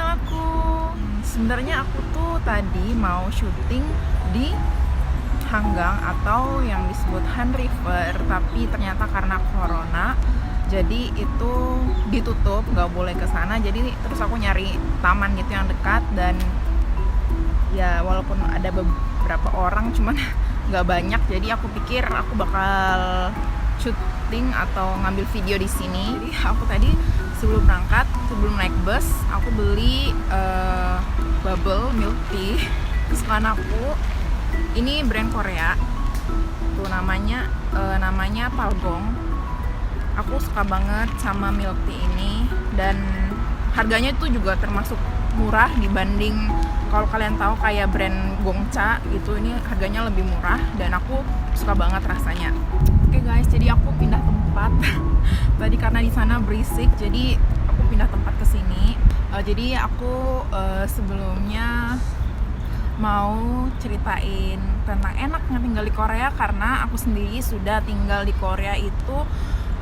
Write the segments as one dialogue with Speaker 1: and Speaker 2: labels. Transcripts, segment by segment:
Speaker 1: aku. Sebenarnya aku tuh tadi mau syuting di Hanggang atau yang disebut Han River, tapi ternyata karena corona jadi itu ditutup, nggak boleh ke sana. Jadi terus aku nyari taman gitu yang dekat, dan ya walaupun ada beberapa orang cuman nggak banyak, jadi aku pikir aku bakal syuting atau ngambil video di sini. Jadi aku tadi sebelum berangkat, sebelum naik bus, aku beli bubble milk tea kesukaan aku. Ini brand Korea tuh, namanya Palgong. Aku suka banget sama milk tea ini, dan harganya itu juga termasuk murah dibanding kalau kalian tahu kayak brand Gongcha gitu. Ini harganya lebih murah dan aku suka banget rasanya. Oke guys, jadi aku pindah tempat tadi karena di sana berisik, jadi aku pindah tempat ke sini. Jadi aku sebelumnya mau ceritain tentang enaknya tinggal di Korea, karena aku sendiri sudah tinggal di Korea itu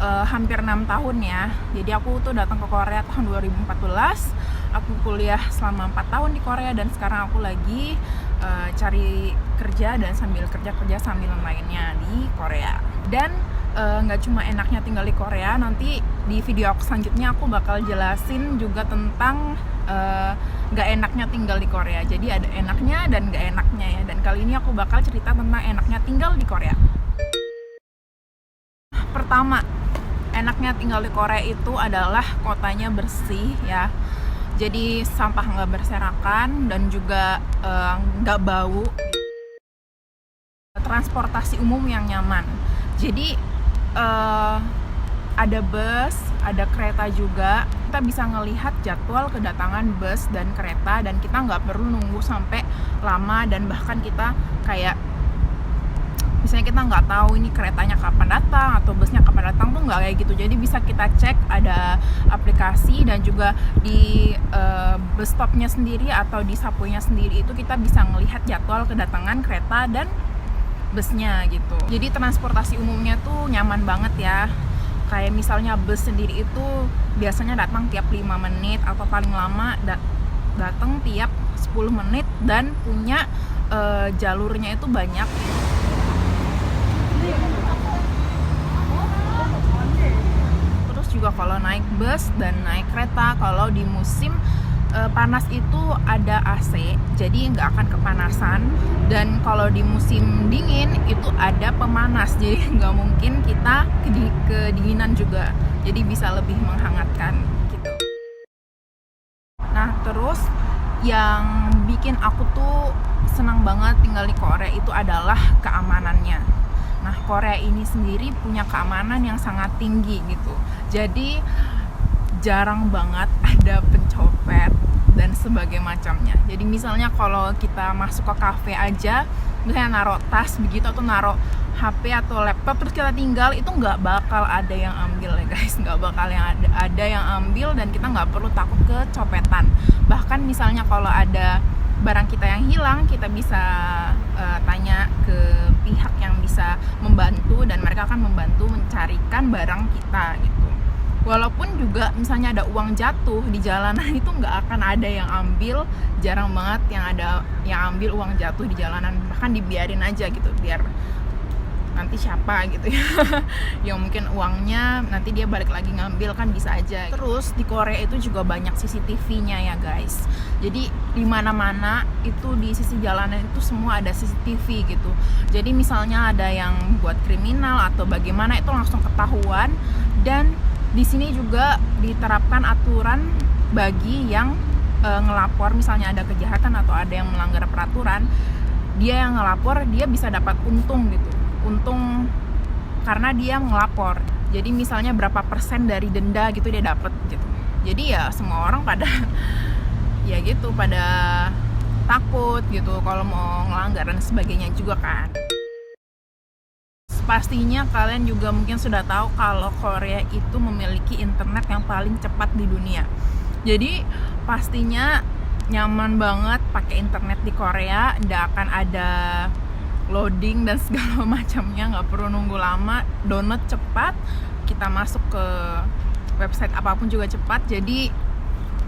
Speaker 1: hampir 6 tahun ya. Jadi aku tuh datang ke Korea tahun 2014. Aku kuliah selama 4 tahun di Korea, dan sekarang aku lagi cari kerja dan sambil kerja sambil lainnya di Korea. Dan nggak cuma enaknya tinggal di Korea, nanti di video aku selanjutnya aku bakal jelasin juga tentang nggak enaknya tinggal di Korea. Jadi ada enaknya dan nggak enaknya ya. Dan kali ini aku bakal cerita tentang enaknya tinggal di Korea. Pertama, enaknya tinggal di Korea itu adalah kotanya bersih ya. Jadi sampah nggak berserakan dan juga nggak bau. Transportasi umum yang nyaman. Jadi ada bus, ada kereta juga. Kita bisa ngelihat jadwal kedatangan bus dan kereta, dan kita nggak perlu nunggu sampai lama. Dan bahkan kita kayak misalnya kita nggak tahu ini keretanya kapan datang atau busnya kapan datang, tuh nggak kayak gitu. Jadi bisa kita cek, ada aplikasi, dan juga di bus stopnya sendiri atau di subway-nya sendiri itu kita bisa ngelihat jadwal kedatangan kereta dan busnya gitu. Jadi transportasi umumnya tuh nyaman banget ya. Kayak misalnya bus sendiri itu biasanya datang tiap 5 menit atau paling lama datang tiap 10 menit, dan punya jalurnya itu banyak. Terus juga kalau naik bus dan naik kereta, kalau di musim panas itu ada AC, jadi nggak akan kepanasan. Dan kalau di musim dingin itu ada pemanas, jadi nggak mungkin kita kedinginan juga, jadi bisa lebih menghangatkan gitu. Nah terus yang bikin aku tuh senang banget tinggal di Korea itu adalah keamanannya. Nah Korea ini sendiri punya keamanan yang sangat tinggi gitu, jadi jarang banget ada pencopet dan sebagai macamnya. Jadi misalnya kalau kita masuk ke kafe aja, misalnya naruh tas begitu atau naruh HP atau laptop terus kita tinggal, itu nggak bakal ada yang ambil ya guys, nggak bakal ada yang ambil, dan kita nggak perlu takut kecopetan. Bahkan misalnya kalau ada barang kita yang hilang, kita bisa tanya ke pihak yang bisa membantu, dan mereka akan membantu mencarikan barang kita gitu. Walaupun juga misalnya ada uang jatuh di jalanan, itu nggak akan ada yang ambil. Jarang banget yang ambil uang jatuh di jalanan, bahkan dibiarin aja gitu, biar nanti siapa gitu ya yang mungkin uangnya nanti dia balik lagi ngambil, kan bisa aja. Terus di Korea itu juga banyak CCTV-nya ya guys. Jadi di mana-mana itu di sisi jalanan itu semua ada CCTV gitu. Jadi misalnya ada yang buat kriminal atau bagaimana, itu langsung ketahuan. Dan di sini juga diterapkan aturan bagi yang ngelapor, misalnya ada kejahatan atau ada yang melanggar peraturan, dia yang ngelapor dia bisa dapat untung gitu. Untung karena dia ngelapor. Jadi misalnya berapa persen dari denda gitu dia dapat gitu. Jadi ya semua orang pada ya gitu, pada takut gitu kalau mau ngelanggar dan sebagainya juga kan. Pastinya kalian juga mungkin sudah tahu kalau Korea itu memiliki internet yang paling cepat di dunia. Jadi pastinya nyaman banget pakai internet di Korea, nggak akan ada loading dan segala macamnya, nggak perlu nunggu lama, download cepat, kita masuk ke website apapun juga cepat. Jadi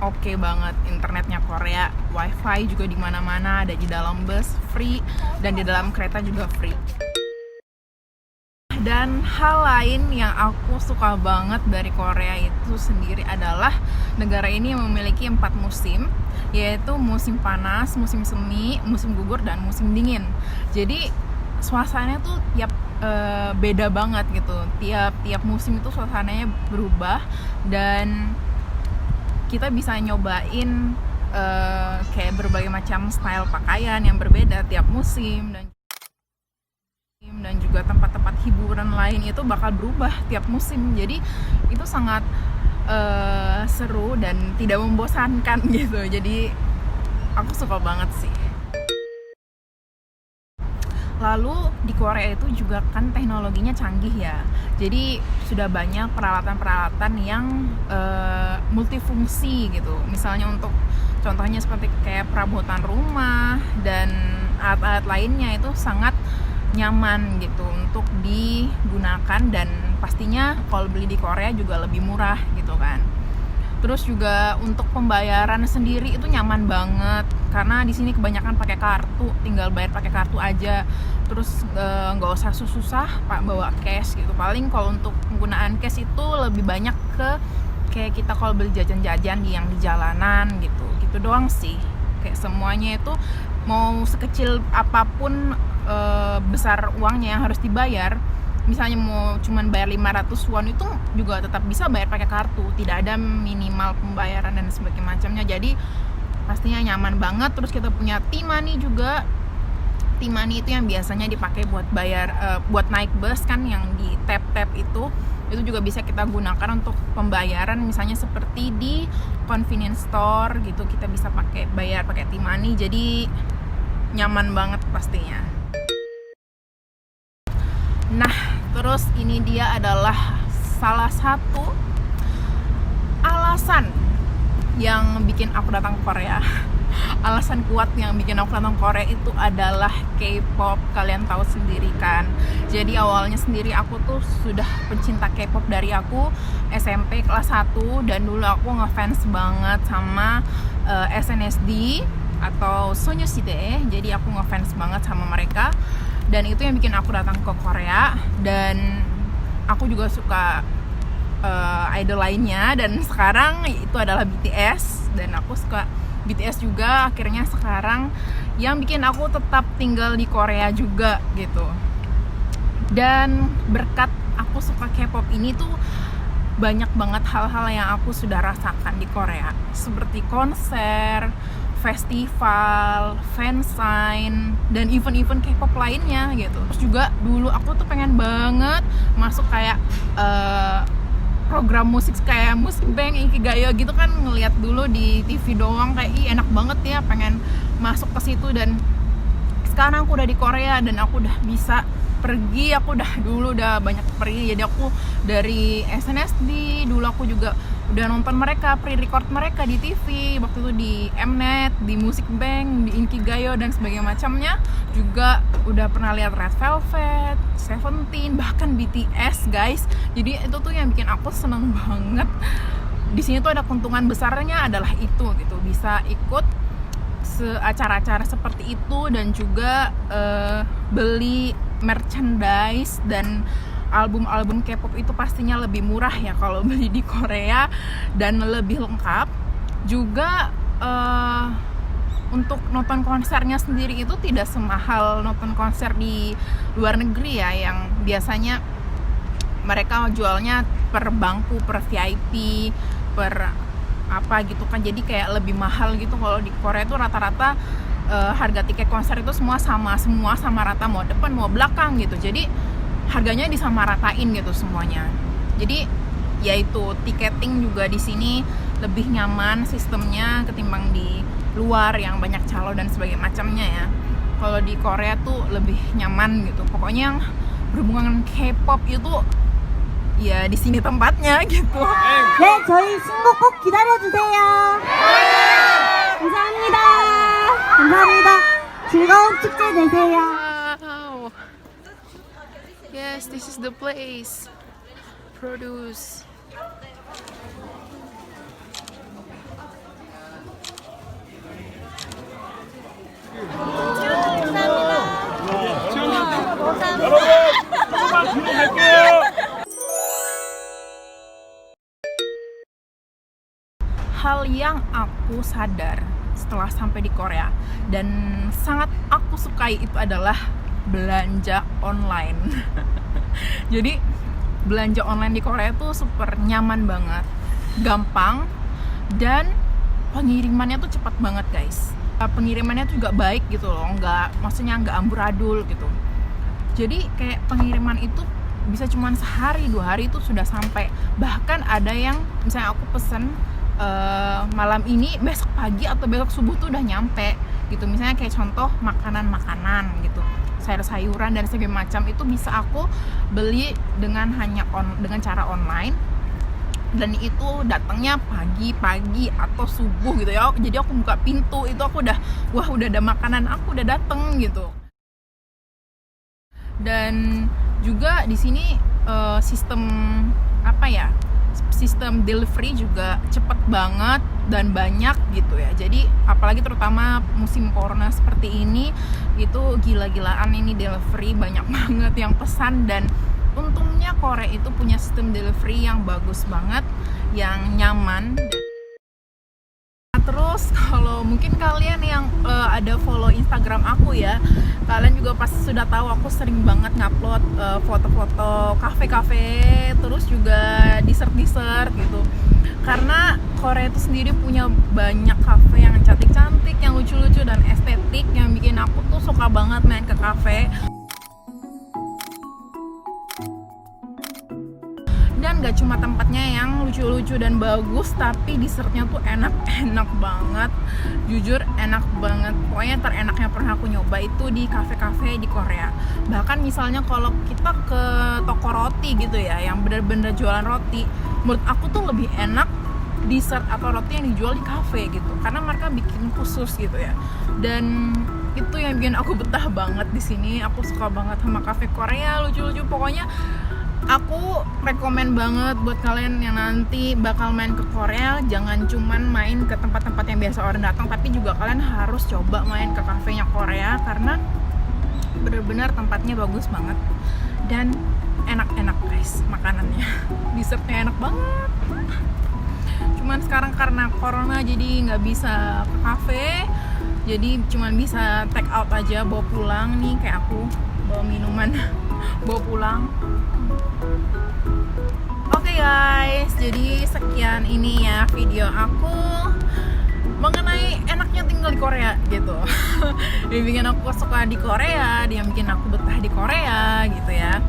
Speaker 1: oke banget internetnya Korea, wifi juga di mana-mana, ada di dalam bus free dan di dalam kereta juga free. Dan hal lain yang aku suka banget dari Korea itu sendiri adalah negara ini memiliki 4 musim, yaitu musim panas, musim semi, musim gugur, dan musim dingin. Jadi suasananya tuh beda banget gitu. Tiap musim itu suasananya berubah dan kita bisa nyobain kayak berbagai macam style pakaian yang berbeda tiap musim, dan juga tempat-tempat hiburan lain itu bakal berubah tiap musim. Jadi itu sangat seru dan tidak membosankan gitu. Jadi aku suka banget sih. Lalu di Korea itu juga kan teknologinya canggih ya. Jadi sudah banyak peralatan-peralatan yang multifungsi gitu. Misalnya untuk contohnya seperti kayak perabotan rumah dan alat-alat lainnya itu sangat nyaman gitu untuk digunakan, dan pastinya kalau beli di Korea juga lebih murah gitu kan. Terus juga untuk pembayaran sendiri itu nyaman banget karena di sini kebanyakan pakai kartu, tinggal bayar pakai kartu aja. Terus nggak usah susah pak bawa cash gitu. Paling kalau untuk penggunaan cash itu lebih banyak ke kayak kita kalau beli jajan-jajan yang di jalanan gitu doang sih. Kayak semuanya itu mau sekecil apapun besar uangnya yang harus dibayar, misalnya mau cuman bayar 500 won itu juga tetap bisa bayar pakai kartu, tidak ada minimal pembayaran dan sebagainya macamnya. Jadi pastinya nyaman banget. Terus kita punya T-money juga. T-money itu yang biasanya dipakai buat bayar buat naik bus kan, yang di tap itu juga bisa kita gunakan untuk pembayaran, misalnya seperti di convenience store gitu, kita bisa bayar pakai T-money. Jadi nyaman banget pastinya. Nah, terus ini dia adalah salah satu alasan yang bikin aku datang ke Korea. Alasan kuat yang bikin aku datang ke Korea itu adalah K-pop. Kalian tahu sendiri kan. Jadi awalnya sendiri aku tuh sudah pencinta K-pop dari aku SMP kelas 1, dan dulu aku ngefans banget sama SNSD atau Soneuside. Jadi aku ngefans banget sama mereka. Dan itu yang bikin aku datang ke Korea. Dan aku juga suka idol lainnya, dan sekarang itu adalah BTS. Dan aku suka BTS juga. Akhirnya sekarang yang bikin aku tetap tinggal di Korea juga gitu. Dan berkat aku suka K-pop ini tuh banyak banget hal-hal yang aku sudah rasakan di Korea, seperti konser, festival, fansign, dan event-event K-pop lainnya gitu. Terus juga dulu aku tuh pengen banget masuk kayak program musik kayak Musbang, Inkigayo gitu kan, ngeliat dulu di TV doang, kayak enak banget ya, pengen masuk ke situ. Dan sekarang aku udah di Korea dan aku udah bisa pergi. Aku udah banyak pergi. Jadi aku dari SNSD dulu aku juga udah nonton mereka, pre-record mereka di TV waktu itu, di Mnet, di Music Bank, di Inkigayo dan sebagainya macamnya. Juga udah pernah lihat Red Velvet, Seventeen, bahkan BTS guys. Jadi itu tuh yang bikin aku seneng banget. Di sini tuh ada keuntungan besarnya adalah itu gitu, bisa ikut acara-acara seperti itu, dan juga beli merchandise dan album-album K-pop itu pastinya lebih murah ya kalau beli di Korea, dan lebih lengkap. Juga untuk nonton konsernya sendiri itu tidak semahal nonton konser di luar negeri ya, yang biasanya mereka jualnya per bangku, per VIP, per apa gitu kan. Jadi kayak lebih mahal gitu. Kalau di Korea itu rata-rata harga tiket konser itu semua sama rata, mau depan mau belakang gitu. Jadi harganya disamaratain gitu semuanya. Jadi yaitu tiketing juga di sini lebih nyaman sistemnya ketimbang di luar yang banyak calo dan sebagainya macamnya ya. Kalau di Korea tuh lebih nyaman gitu. Pokoknya yang berhubungan K-pop itu ya di sini tempatnya gitu.
Speaker 2: 네, 저희 신곡 꼭 기다려주세요. 감사합니다. 감사합니다. 즐거운 축제 되세요.
Speaker 1: Wow. Yes, this is the place. Produce. yang aku sadar setelah sampai di Korea dan sangat aku sukai itu adalah belanja online. Jadi belanja online di Korea tuh super nyaman banget, gampang, dan pengirimannya tuh cepat banget guys. Pengirimannya tuh juga baik gitu loh, maksudnya nggak amburadul gitu. Jadi kayak pengiriman itu bisa cuma sehari 2 hari itu sudah sampai. Bahkan ada yang misalnya aku pesen malam ini, besok pagi atau besok subuh tuh udah nyampe gitu. Misalnya kayak contoh makanan-makanan gitu, sayur-sayuran dan segala macam, itu bisa aku beli dengan dengan cara online, dan itu datangnya pagi atau subuh gitu ya. Jadi aku buka pintu itu aku udah ada makanan aku udah dateng gitu. Dan juga di sini sistem delivery juga cepet banget dan banyak gitu ya. Jadi apalagi terutama musim corona seperti ini, itu gila-gilaan ini delivery, banyak banget yang pesan. Dan untungnya Korea itu punya sistem delivery yang bagus banget, yang nyaman. Terus kalau mungkin kalian yang ada follow Instagram aku ya, kalian juga pasti sudah tahu aku sering banget ngupload foto-foto kafe-kafe, terus juga dessert gitu. Karena Korea itu sendiri punya banyak kafe yang cantik-cantik, yang lucu-lucu dan estetik, yang bikin aku tuh suka banget main ke kafe. Dan gak cuma tempatnya yang lucu-lucu dan bagus, tapi dessertnya tuh enak banget. Jujur enak banget. Pokoknya terenak yang pernah aku nyoba itu di kafe-kafe di Korea. Bahkan misalnya kalau kita ke toko roti gitu ya, yang bener-bener jualan roti, menurut aku tuh lebih enak dessert atau roti yang dijual di kafe gitu, karena mereka bikin khusus gitu ya. Dan itu yang bikin aku betah banget di sini. Aku suka banget sama kafe Korea, lucu-lucu. Pokoknya aku rekomen banget buat kalian yang nanti bakal main ke Korea, jangan cuman main ke tempat-tempat yang biasa orang datang, tapi juga kalian harus coba main ke kafenya Korea, karena bener-bener tempatnya bagus banget dan enak-enak guys makanannya. Dessertnya enak banget. Cuman sekarang karena corona jadi nggak bisa ke kafe, jadi cuman bisa take out aja, bawa pulang nih. Kayak aku bawa minuman bawa pulang. Oke guys, jadi sekian ini ya video aku mengenai enaknya tinggal di Korea gitu. Yang bikin aku suka di Korea, yang bikin aku betah di Korea gitu ya.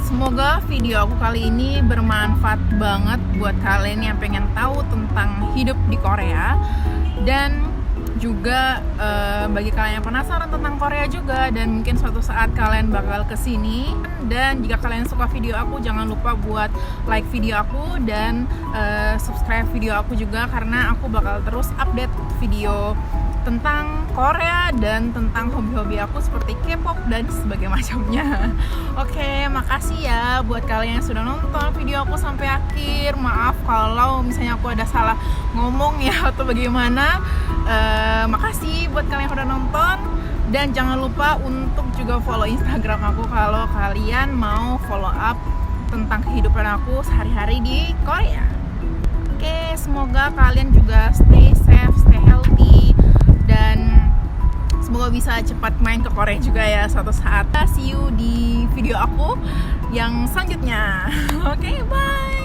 Speaker 1: Semoga video aku kali ini bermanfaat banget buat kalian yang pengen tahu tentang hidup di Korea, dan juga bagi kalian yang penasaran tentang Korea juga, dan mungkin suatu saat kalian bakal kesini. Dan jika kalian suka video aku, jangan lupa buat like video aku dan subscribe video aku juga, karena aku bakal terus update video tentang Korea dan tentang hobi-hobi aku seperti K-pop dan sebagainya macamnya. Oke, makasih ya buat kalian yang sudah nonton video aku sampai akhir. Maaf kalau misalnya aku ada salah ngomong ya atau bagaimana. Makasih buat kalian yang udah nonton, dan jangan lupa untuk juga follow Instagram aku kalau kalian mau follow up tentang kehidupan aku sehari-hari di Korea. Oke, semoga kalian juga stay safe, stay healthy, dan semoga bisa cepat main ke Korea juga ya suatu saat. See you di video aku yang selanjutnya. Oke, bye.